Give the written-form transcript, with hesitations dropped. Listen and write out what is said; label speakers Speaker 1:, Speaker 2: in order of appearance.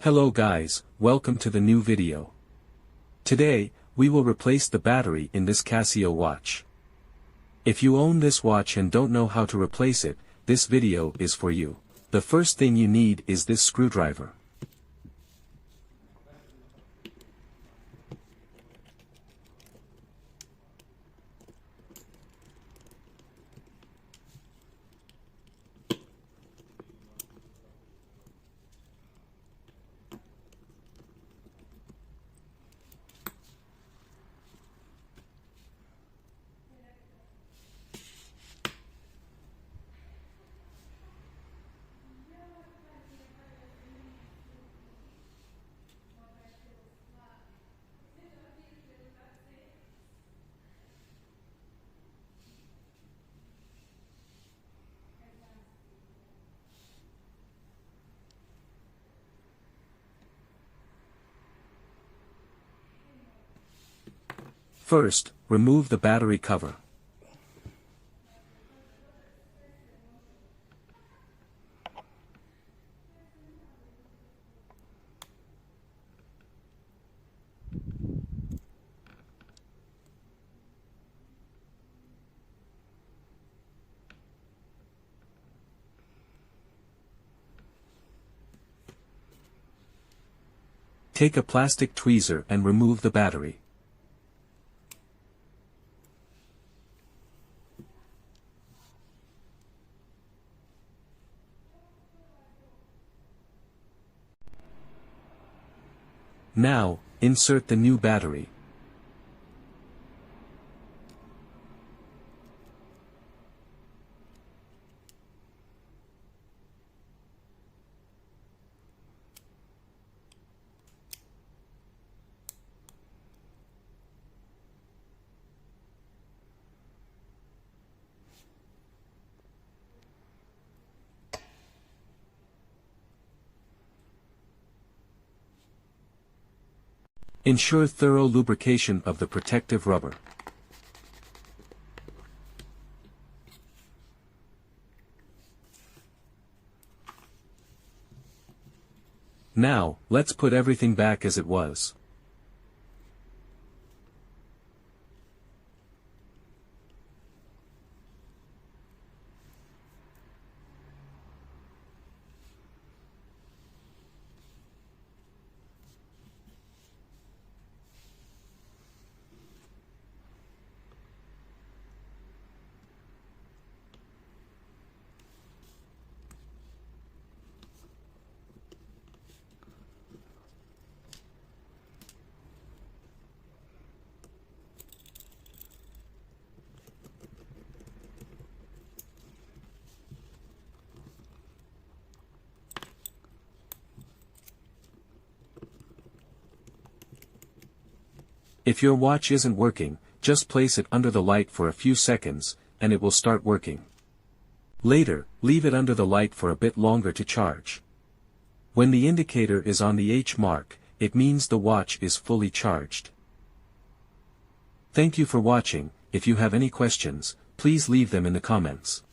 Speaker 1: Hello guys, welcome to the new video. Today, we will replace the battery in this Casio watch. If you own this watch and don't know how to replace it, this video is for you. The first thing you need is this screwdriver. First, remove the battery cover. Take a plastic tweezer and remove the battery. Now, insert the new battery. Ensure thorough lubrication of the protective rubber. Now, let's put everything back as it was. If your watch isn't working, just place it under the light for a few seconds, and it will start working. Later, leave it under the light for a bit longer to charge. When the indicator is on the H mark, it means the watch is fully charged. Thank you for watching. If you have any questions, please leave them in the comments.